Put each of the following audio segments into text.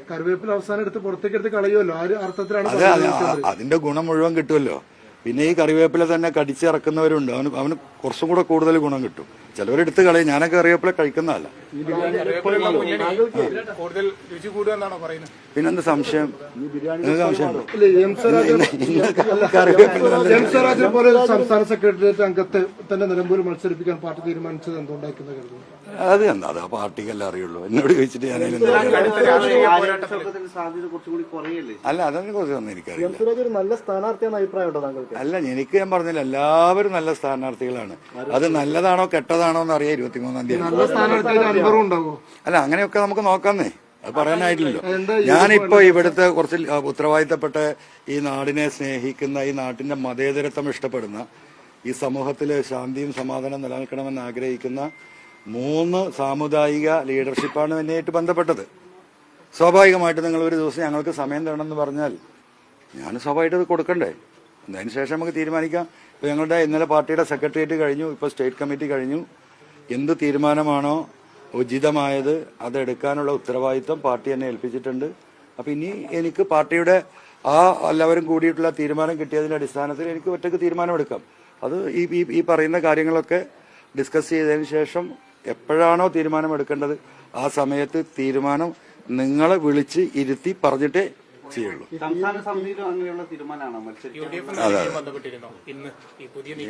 കറിവേപ്പില അവസാനം എടുത്ത് പുറത്തേക്ക് എടുത്ത് കളയുമല്ലോ, ആ ഒരു അർത്ഥത്തിലാണ് അതിന്റെ ഗുണം മുഴുവൻ കിട്ടുമല്ലോ. പിന്നെ ഈ കറിവേപ്പില തന്നെ കടിച്ചിറക്കുന്നവരുണ്ട്, അവന് കുറച്ചും കൂടെ കൂടുതൽ ഗുണം കിട്ടും. ചിലവരെടുത്ത് കളയും, ഞാനൊക്കെ കറിവേപ്പില കഴിക്കുന്നതല്ല. പിന്നെന്ത് സംശയം? സംശയമുണ്ടോ? എം പോലെ സംസ്ഥാന സെക്രട്ടേറിയറ്റ് അംഗത്തെ തന്നെ നിലമ്പൂർ മത്സരിപ്പിക്കാൻ പാർട്ടി തീരുമാനിച്ചത് എന്തുകൊണ്ടായിരിക്കുന്ന കരുതുന്നു? അത് ആ പാർട്ടിക്കല്ല അറിയുള്ളൂ. എന്നോട് ചോദിച്ചിട്ട് ഞാൻ അല്ല, അതിനെ കുറിച്ചൊന്നും എനിക്കറിയില്ല. നല്ല സ്ഥാനാർത്ഥിയാണ് അഭിപ്രായമുണ്ടോ താങ്കൾക്ക്? അല്ല, എനിക്ക് ഞാൻ പറഞ്ഞില്ല, എല്ലാവരും നല്ല സ്ഥാനാർത്ഥികളാണ്. അത് നല്ലതാണോ കെട്ടതാണോ എന്ന് അറിയാം 23-ാം തീയതി. അല്ല, അങ്ങനെയൊക്കെ നമുക്ക് നോക്കാന്നേ, അത് പറയാനായിട്ടില്ലല്ലോ. ഞാനിപ്പോ ഇവിടുത്തെ കുറച്ച് ഉത്തരവാദിത്തപ്പെട്ട ഈ നാടിനെ സ്നേഹിക്കുന്ന, ഈ നാട്ടിന്റെ മതേതരത്വം ഇഷ്ടപ്പെടുന്ന, ഈ സമൂഹത്തില് ശാന്തിയും സമാധാനം നിലനിൽക്കണമെന്ന് ആഗ്രഹിക്കുന്ന 3 സാമുദായിക ലീഡർഷിപ്പാണ് എന്നെയായിട്ട് ബന്ധപ്പെട്ടത്. സ്വാഭാവികമായിട്ട് നിങ്ങൾ ഒരു ദിവസം ഞങ്ങൾക്ക് സമയം തരണമെന്ന് പറഞ്ഞാൽ ഞാൻ സ്വാഭാവികമായിട്ട് അത് കൊടുക്കണ്ടേ? അതിനുശേഷം നമുക്ക് തീരുമാനിക്കാം. ഇപ്പൊ ഞങ്ങളുടെ ഇന്നലെ പാർട്ടിയുടെ സെക്രട്ടേറിയറ്റ് കഴിഞ്ഞു, ഇപ്പൊ സ്റ്റേറ്റ് കമ്മിറ്റി കഴിഞ്ഞു. എന്ത് തീരുമാനമാണോ ഉചിതമായത് അതെടുക്കാനുള്ള ഉത്തരവാദിത്വം പാർട്ടി എന്നെ ഏൽപ്പിച്ചിട്ടുണ്ട്. അപ്പൊ ഇനി എനിക്ക് പാർട്ടിയുടെ എല്ലാവരും കൂടിയിട്ടുള്ള തീരുമാനം കിട്ടിയതിന്റെ അടിസ്ഥാനത്തിൽ എനിക്ക് ഒറ്റയ്ക്ക് തീരുമാനമെടുക്കാം. അത് ഈ പറയുന്ന കാര്യങ്ങളൊക്കെ ഡിസ്കസ് ചെയ്തതിന് ശേഷം എപ്പോഴാണോ തീരുമാനം എടുക്കേണ്ടത് ആ സമയത്ത് തീരുമാനം നിങ്ങളെ വിളിച്ച് ഇരുത്തി പറഞ്ഞിട്ടേ ചെയ്യുള്ളൂ.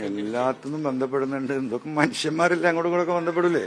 എല്ലാത്തിനും ബന്ധപ്പെടുന്നുണ്ട്. എന്തൊക്കെ മനുഷ്യന്മാരെല്ലാം അങ്ങോട്ടും ഇങ്ങോട്ടൊക്കെ ബന്ധപ്പെടില്ലേ?